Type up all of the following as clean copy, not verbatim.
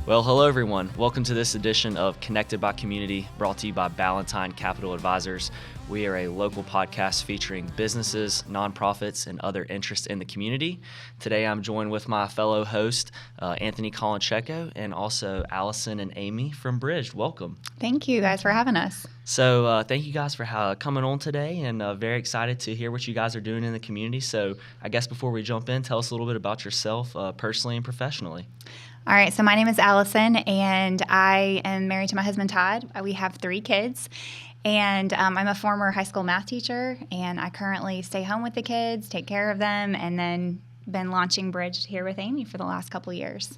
Well, hello everyone. Welcome to this edition of Connected by Community, brought to you by Ballantine Capital Advisors. We are a local podcast featuring businesses, nonprofits, and other interests in the community. Today I'm joined with my fellow host, Anthony Colincheco, and also Allison and Amy from Bridged. Welcome. Thank you guys for having us. So thank you guys for coming on today, and very excited to hear what you guys are doing in the community. So I guess before we jump in, tell us a little bit about yourself personally and professionally. All right, so my name is Allison, and I am married to my husband, Todd. We have 3 kids, and I'm a former high school math teacher, and I currently stay home with the kids, take care of them, and then been launching Bridged here with Amy for the last couple of years.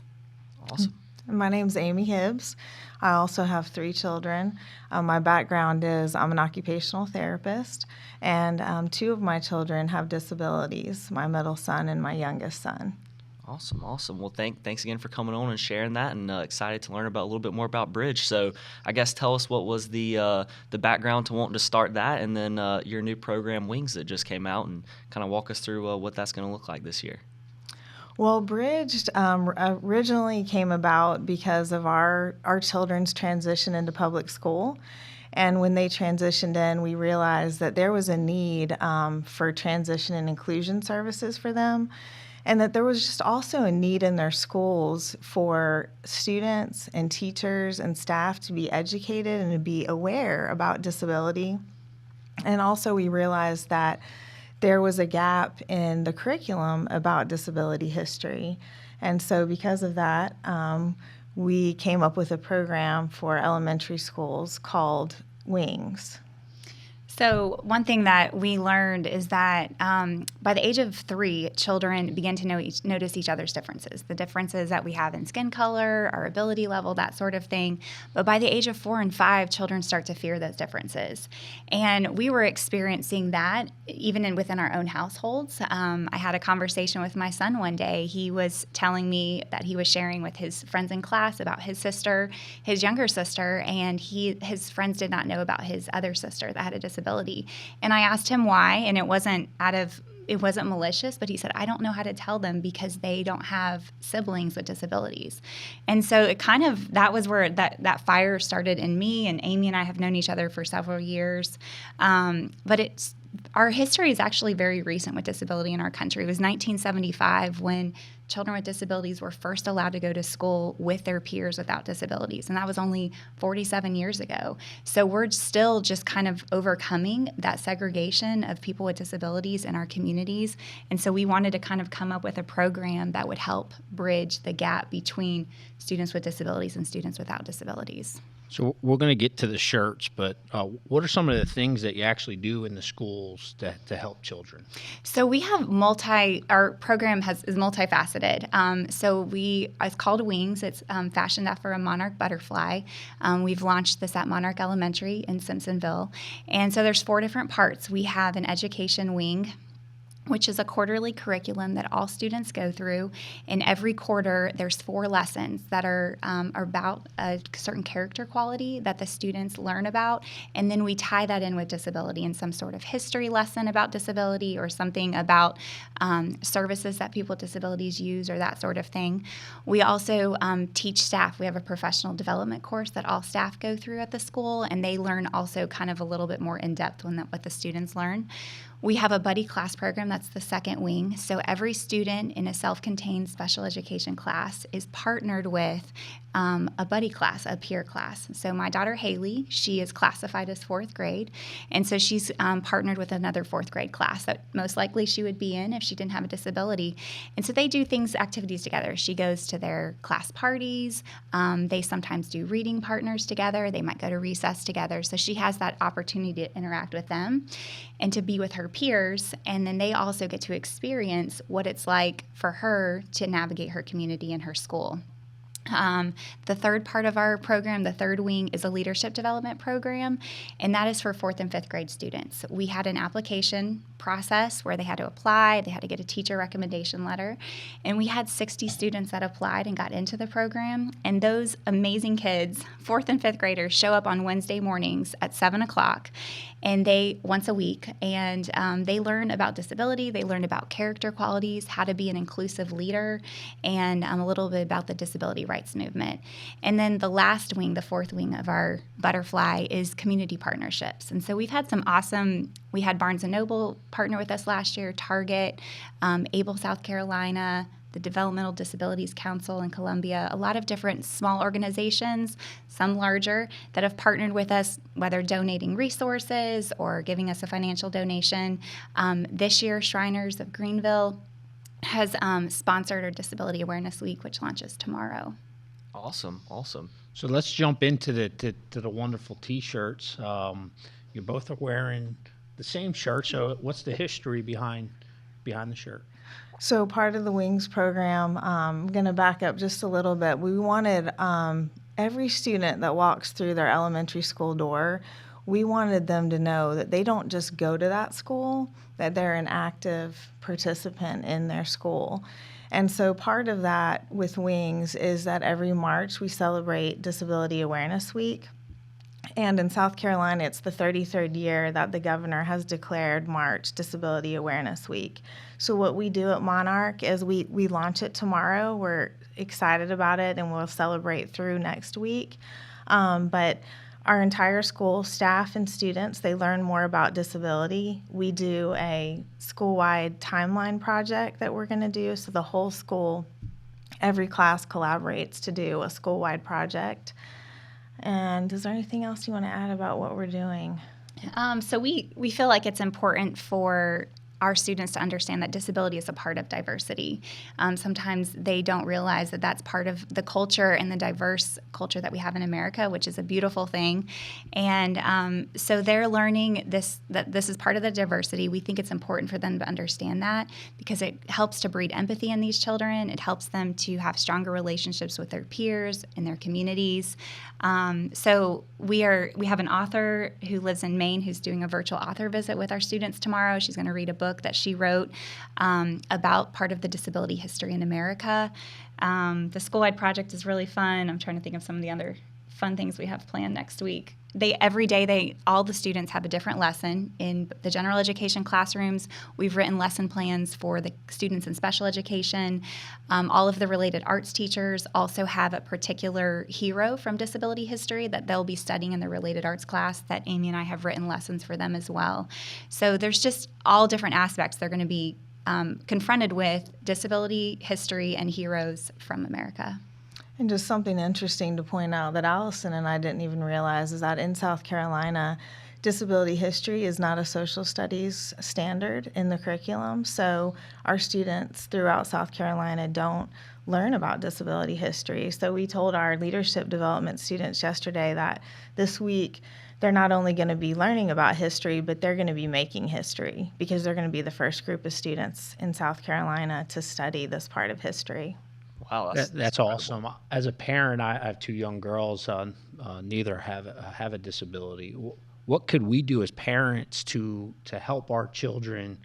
Awesome. My name's Amy Hibbs. I also have 3 children. My background is I'm an occupational therapist, and 2 of my children have disabilities, my middle son and my youngest son. Awesome. Well, thanks again for coming on and sharing that, and excited to learn about a little bit more about Bridge. So I guess tell us what was the background to wanting to start that, and then your new program, Wings, that just came out, and kind of walk us through what that's going to look like this year. Well, Bridged originally came about because of our children's transition into public school. And when they transitioned in, we realized that there was a need for transition and inclusion services for them, and that there was just also a need in their schools for students and teachers and staff to be educated and to be aware about disability. And also we realized that there was a gap in the curriculum about disability history. And so because of that, we came up with a program for elementary schools called Wings. So one thing that we learned is that by the age of 3, children begin to notice each other's differences, the differences that we have in skin color, our ability level, that sort of thing. But by the age of 4 and 5, children start to fear those differences. And we were experiencing that even within our own households. I had a conversation with my son one day. He was telling me that he was sharing with his friends in class about his sister, his younger sister, and his friends did not know about his other sister that had a disability. And I asked him why, and it wasn't malicious, but he said, I don't know how to tell them because they don't have siblings with disabilities. And so that was where that fire started in me, and Amy and I have known each other for several years. But our history is actually very recent with disability in our country. It was 1975 when children with disabilities were first allowed to go to school with their peers without disabilities, and that was only 47 years ago. So we're still just kind of overcoming that segregation of people with disabilities in our communities, and so we wanted to kind of come up with a program that would help bridge the gap between students with disabilities and students without disabilities. So we're going to get to the shirts, but what are some of the things that you actually do in the schools to help children? So we have our program is multifaceted. So it's called Wings. It's fashioned after a monarch butterfly. We've launched this at Monarch Elementary in Simpsonville. And so there's 4 different parts. We have an education wing, which is a quarterly curriculum that all students go through. In every quarter, there's 4 lessons that are about a certain character quality that the students learn about, and then we tie that in with disability in some sort of history lesson about disability or something about services that people with disabilities use or that sort of thing. We also teach staff. We have a professional development course that all staff go through at the school, and they learn also kind of a little bit more in depth what the students learn. We have a buddy class program, that's the second wing. So every student in a self-contained special education class is partnered with a buddy class, a peer class. So my daughter Haley, she is classified as 4th grade, and so she's partnered with another 4th grade class that most likely she would be in if she didn't have a disability. And so they do activities together. She goes to their class parties. They sometimes do reading partners together. They might go to recess together. So she has that opportunity to interact with them and to be with her peers, and then they also get to experience what it's like for her to navigate her community and her school. The third part of our program, the third wing, is a leadership development program, and that is for 4th and 5th grade students. We had an application process where they had to apply, they had to get a teacher recommendation letter, and we had 60 students that applied and got into the program, and those amazing kids, 4th and 5th graders, show up on Wednesday mornings at 7 o'clock, and once a week, and they learn about disability, they learn about character qualities, how to be an inclusive leader, and a little bit about the disability rights rights movement. And then the last wing, the fourth wing of our butterfly, is community partnerships. And so we've had some awesome, we had Barnes & Noble partner with us last year, Target, Able, South Carolina, the Developmental Disabilities Council in Columbia, a lot of different small organizations, some larger, that have partnered with us, whether donating resources or giving us a financial donation. This year, Shriners of Greenville has sponsored our Disability Awareness Week, which launches tomorrow. Awesome. So let's jump into the wonderful T-shirts. You both are wearing the same shirt. So what's the history behind the shirt? So part of the Wings program, I'm going to back up just a little bit. We wanted every student that walks through their elementary school door, we wanted them to know that they don't just go to that school, that they're an active participant in their school. And so part of that with Wings is that every March we celebrate Disability Awareness Week. And in South Carolina, it's the 33rd year that the governor has declared March Disability Awareness Week. So what we do at Monarch is we launch it tomorrow. We're excited about it, and we'll celebrate through next week. But our entire school, staff and students, they learn more about disability. We do a school-wide timeline project that we're going to do. So the whole school, every class collaborates to do a school-wide project. And is there anything else you want to add about what we're doing? So we feel like it's important for our students to understand that disability is a part of diversity. Sometimes they don't realize that that's part of the culture and the diverse culture that we have in America, which is a beautiful thing. And so they're learning that this is part of the diversity. We think it's important for them to understand that because it helps to breed empathy in these children. It helps them to have stronger relationships with their peers and their communities. So we have an author who lives in Maine who's doing a virtual author visit with our students tomorrow. She's going to read a book that she wrote about part of the disability history in America. The school-wide project is really fun. I'm trying to think of some of the other fun things we have planned next week. Every day, all the students have a different lesson. In the general education classrooms, we've written lesson plans for the students in special education. All of the related arts teachers also have a particular hero from disability history that they'll be studying in the related arts class that Amy and I have written lessons for them as well. So there's just all different aspects they're going to be confronted with disability history and heroes from America. And just something interesting to point out that Allison and I didn't even realize is that in South Carolina, disability history is not a social studies standard in the curriculum. So our students throughout South Carolina don't learn about disability history. So we told our leadership development students yesterday that this week they're not only going to be learning about history, but they're going to be making history because they're going to be the first group of students in South Carolina to study this part of history. Wow, that's awesome. As a parent, I have two young girls. Neither have a disability. What could we do as parents to help our children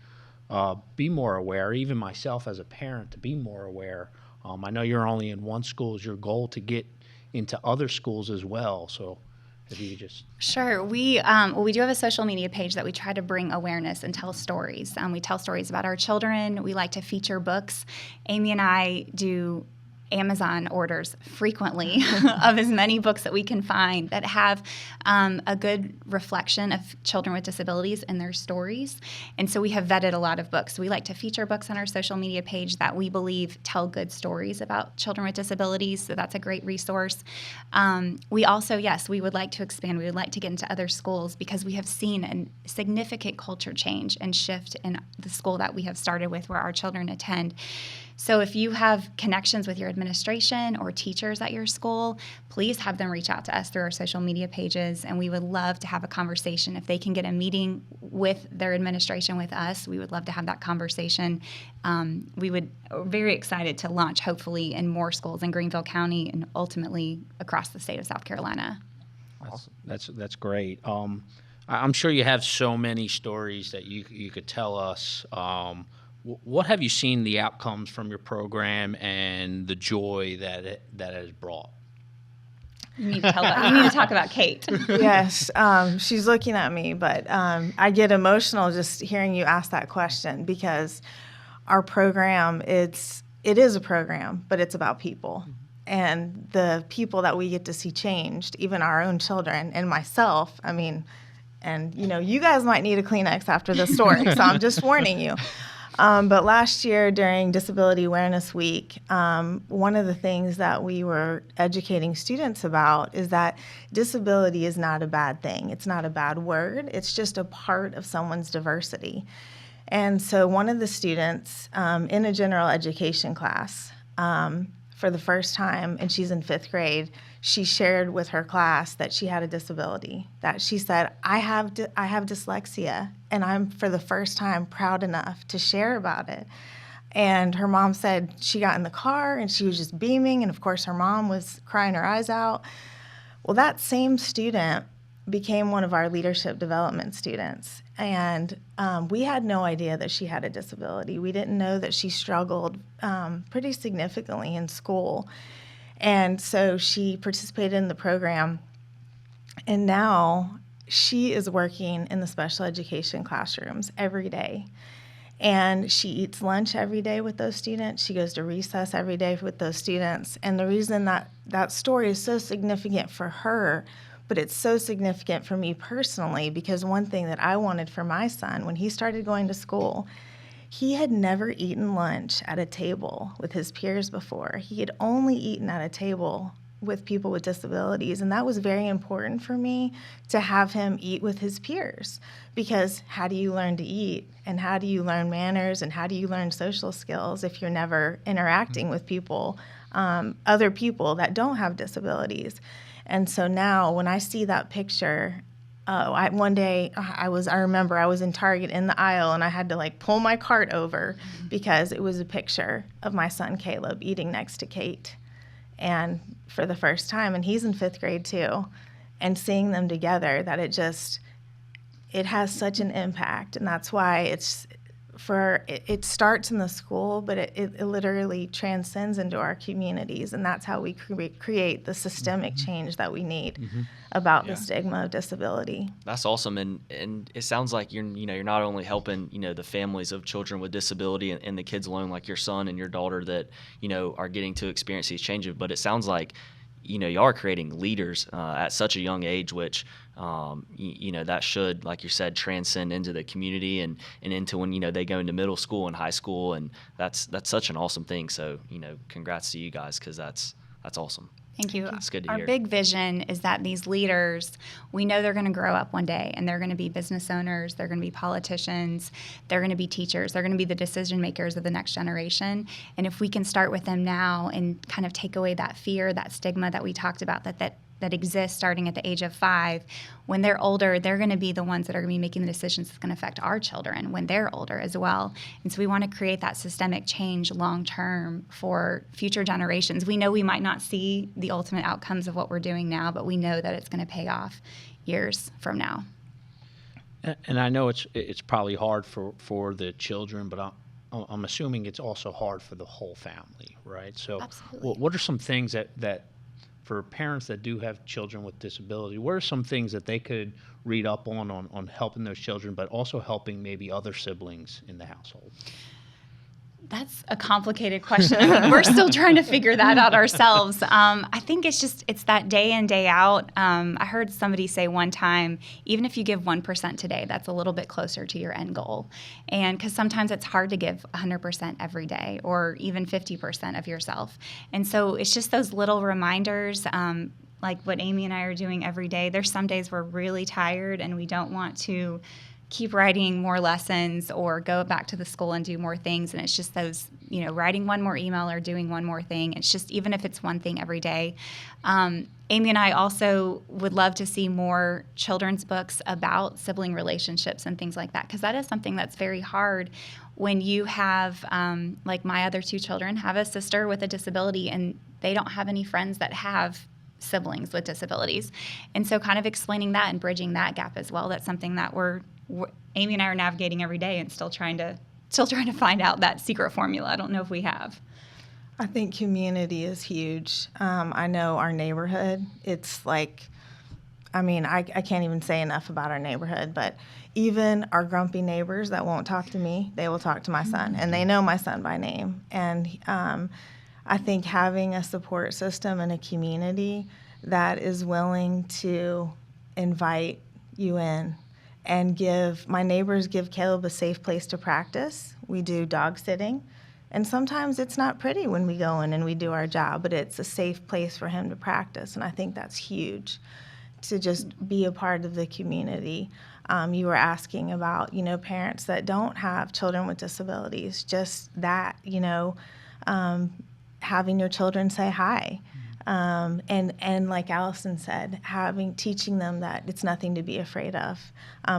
be more aware? Even myself as a parent, to be more aware. I know you're only in one school. Is your goal to get into other schools as well? So if you could just... Sure. We do have a social media page that we try to bring awareness and tell stories. We tell stories about our children. We like to feature books. Amy and I do Amazon orders frequently of as many books that we can find that have a good reflection of children with disabilities and their stories. And so we have vetted a lot of books. We like to feature books on our social media page that we believe tell good stories about children with disabilities. So that's a great resource. We also, yes, we would like to expand. We would like to get into other schools because we have seen a significant culture change and shift in the school that we have started with where our children attend. So if you have connections with your administration or teachers at your school, please have them reach out to us through our social media pages, and we would love to have a conversation. If they can get a meeting with their administration with us, we would love to have that conversation. We're very excited to launch, hopefully, in more schools in Greenville County and ultimately across the state of South Carolina. Awesome. That's great. I'm sure you have so many stories that you could tell us. What have you seen the outcomes from your program and the joy that it has brought? You need to talk about Kate. Yes, she's looking at me, but I get emotional just hearing you ask that question because our program, it is a program, but it's about people. and the people that we get to see changed, even our own children and myself. I mean, and you guys might need a Kleenex after this story, so I'm just warning you. But last year during Disability Awareness Week, one of the things that we were educating students about is that disability is not a bad thing. It's not a bad word. It's just a part of someone's diversity. And so one of the students in a general education class, for the first time, and she's in 5th grade, she shared with her class that she had a disability, that she said, I have dyslexia, and I'm, for the first time, proud enough to share about it. And her mom said she got in the car, and she was just beaming, and of course her mom was crying her eyes out. Well, that same student became one of our leadership development students, and we had no idea that she had a disability. We didn't know that she struggled pretty significantly in school. And so she participated in the program, and now she is working in the special education classrooms every day. And she eats lunch every day with those students. She goes to recess every day with those students. And the reason that story is so significant for her, but it's so significant for me personally, because one thing that I wanted for my son when he started going to school, he had never eaten lunch at a table with his peers before. He had only eaten at a table with people with disabilities, and that was very important for me to have him eat with his peers, because how do you learn to eat, and how do you learn manners, and how do you learn social skills if you're never interacting with people, other people that don't have disabilities? And so now when I see that picture, one day I remember I was in Target in the aisle, and I had to pull my cart over because it was a picture of my son Caleb eating next to Kate, and for the first time, and he's in 5th grade too, and seeing them together, that it has such an impact. And that's why it starts in the school, but it literally transcends into our communities, and that's how we create the systemic change that we need about the stigma of disability. That's awesome, and it sounds like you're not only helping the families of children with disability and the kids alone, like your son and your daughter that are getting to experience these changes, but it sounds like you are creating leaders at such a young age, which that should, like you said, transcend into the community and into when they go into middle school and high school, and that's such an awesome thing. So congrats to you guys, because that's awesome. Thank you. It's good to Our hear. big vision is that these leaders, we know they're going to grow up one day, and they're going to be business owners, they're going to be politicians, they're going to be teachers, they're going to be the decision makers of the next generation. And if we can start with them now and kind of take away that fear, that stigma that we talked about that exists starting at the age of 5, when they're older, they're going to be the ones that are going to be making the decisions that's going to affect our children when they're older as well. And so we want to create that systemic change long term for future generations. We know we might not see the ultimate outcomes of what we're doing now, but we know that it's going to pay off years from now. And I know it's probably hard for the children, but I'm assuming it's also hard for the whole family, right? So Absolutely. What are some things that for parents that do have children with disability, what are some things that they could read up on helping those children, but also helping maybe other siblings in the household? That's a complicated question. I mean, we're still trying to figure that out ourselves. I think it's that day in, day out. I heard somebody say one time, even if you give 1% today, that's a little bit closer to your end goal. And because sometimes it's hard to give 100% every day, or even 50% of yourself. And so it's just those little reminders, like what Amy and I are doing every day. There's some days we're really tired and we don't want to keep writing more lessons or go back to the school and do more things. And it's just those, writing one more email or doing one more thing. It's just, even if it's one thing every day. Amy and I also would love to see more children's books about sibling relationships and things like that, because that is something that's very hard when you have, like my other 2 children have a sister with a disability, and they don't have any friends that have siblings with disabilities. And so kind of explaining that and bridging that gap as well, that's something that Amy and I are navigating every day, and still trying to find out that secret formula. I don't know if we have. I think community is huge. I know our neighborhood, it's like, I can't even say enough about our neighborhood, but even our grumpy neighbors that won't talk to me, they will talk to my son, and they know my son by name. And I think having a support system and a community that is willing to invite you in and my neighbors give Caleb a safe place to practice. We do dog sitting. And sometimes it's not pretty when we go in and we do our job, but it's a safe place for him to practice. And I think that's huge, to just be a part of the community. You were asking about, parents that don't have children with disabilities, just that, having your children say hi. And like Allison said, teaching them that it's nothing to be afraid of.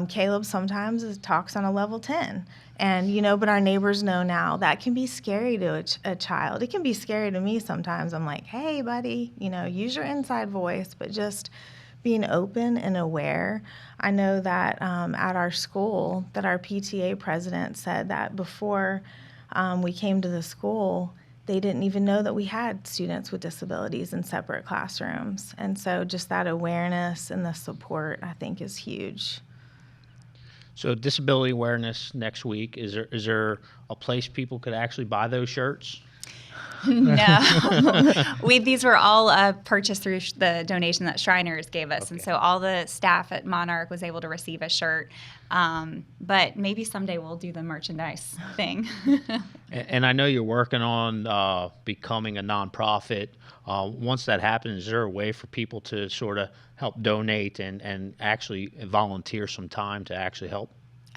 Caleb sometimes talks on a level 10, and but our neighbors know now that can be scary to a child. It can be scary to me sometimes. I'm like, hey, buddy, use your inside voice, but just being open and aware. I know that at our school, that our PTA president said that before we came to the school, they didn't even know that we had students with disabilities in separate classrooms. And so just that awareness and the support, I think, is huge. So disability awareness next week. Is there a place people could actually buy those shirts? No. These were all purchased through the donation that Shriners gave us. Okay. And so all the staff at Monarch was able to receive a shirt. But maybe someday we'll do the merchandise thing. And I know you're working on becoming a nonprofit. Once that happens, is there a way for people to sort of help donate and actually volunteer some time to actually help?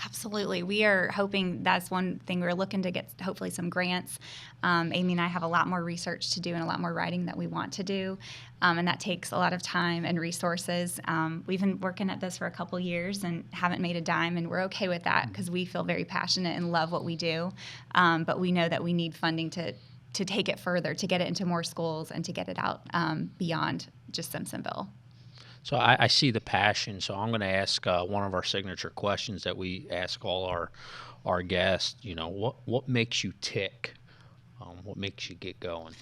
Absolutely. We are hoping that's one thing. We're looking to get hopefully some grants. Amy and I have a lot more research to do and a lot more writing that we want to do. And that takes a lot of time and resources. We've been working at this for a couple years and haven't made a dime, and we're okay with that because we feel very passionate and love what we do. But we know that we need funding to take it further, to get it into more schools and to get it out beyond just Simpsonville. So I see the passion. So I'm going to ask one of our signature questions that we ask all our guests. What makes you tick? What makes you get going?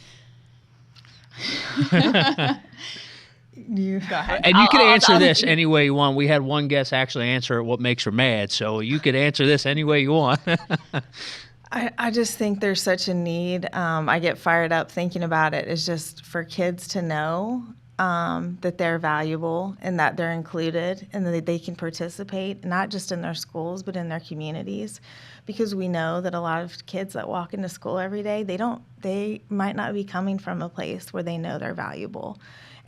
You Go ahead. And you can answer this any way you want. We had one guest actually answer what makes her mad, so you could answer this any way you want. I just think there's such a need. I get fired up thinking about it. It's just for kids to know that they're valuable and that they're included and that they can participate, not just in their schools, but in their communities. Because we know that a lot of kids that walk into school every day, they might not be coming from a place where they know they're valuable.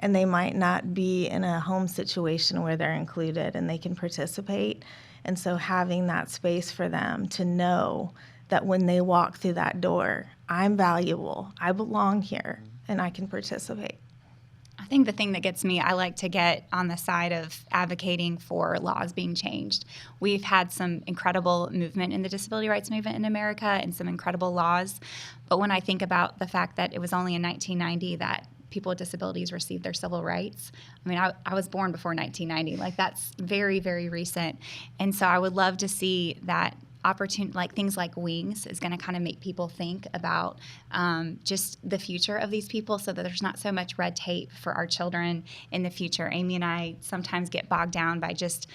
And they might not be in a home situation where they're included and they can participate. And so having that space for them to know that when they walk through that door, I'm valuable, I belong here, and I can participate. I think the thing that gets me, I like to get on the side of advocating for laws being changed. We've had some incredible movement in the disability rights movement in America and some incredible laws. But when I think about the fact that it was only in 1990 that people with disabilities received their civil rights. I mean, I was born before 1990. Like, that's very, very recent. And so I would love to see that opportunity, like things like Wings, is going to kind of make people think about just the future of these people so that there's not so much red tape for our children in the future. Amy and I sometimes get bogged down by just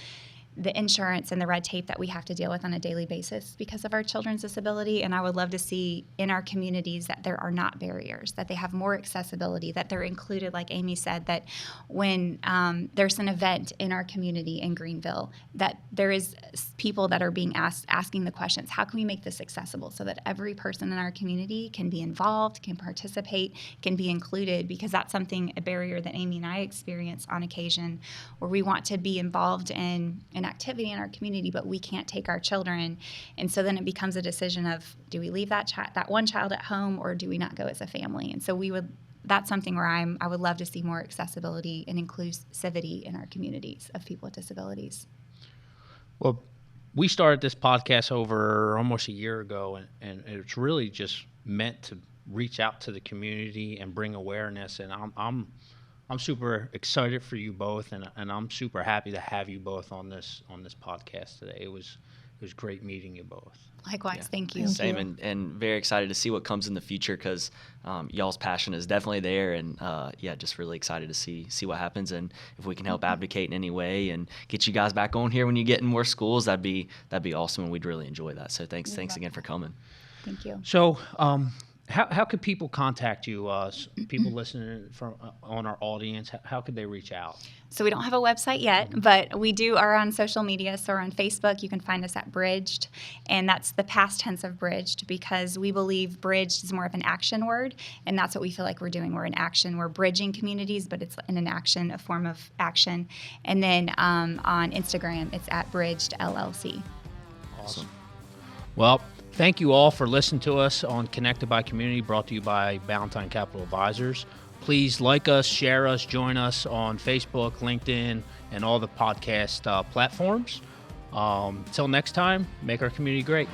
the insurance and the red tape that we have to deal with on a daily basis because of our children's disability. And I would love to see in our communities that there are not barriers, that they have more accessibility, that they're included, like Amy said, that when there's an event in our community in Greenville, that there is people that are being asking the questions, how can we make this accessible so that every person in our community can be involved, can participate, can be included, because that's something, a barrier that Amy and I experience on occasion, where we want to be involved in an activity in our community, but we can't take our children. And so then it becomes a decision of, do we leave that one child at home, or do we not go as a family? And so that's something where I would love to see more accessibility and inclusivity in our communities of people with disabilities. Well, we started this podcast over almost a year ago, and it's really just meant to reach out to the community and bring awareness. And I'm super excited for you both, and I'm super happy to have you both on this podcast today. It was great meeting you both. Likewise, thank you. Same, and very excited to see what comes in the future, because y'all's passion is definitely there, and just really excited to see what happens, and if we can help advocate in any way and get you guys back on here when you get in more schools, that'd be awesome, and we'd really enjoy that. So thanks again for coming. Thank you. So How could people contact you? People listening from on our audience, how could they reach out? So we don't have a website yet, but we are on social media. So we're on Facebook. You can find us at Bridged, and that's the past tense of bridged, because we believe bridged is more of an action word, and that's what we feel like we're doing. We're in action. We're bridging communities, but it's in an action, a form of action. And then on Instagram, it's at Bridged LLC. Awesome. Well, thank you all for listening to us on Connected by Community, brought to you by Ballantyne Capital Advisors. Please like us, share us, join us on Facebook, LinkedIn, and all the podcast platforms. Until next time, make our community great.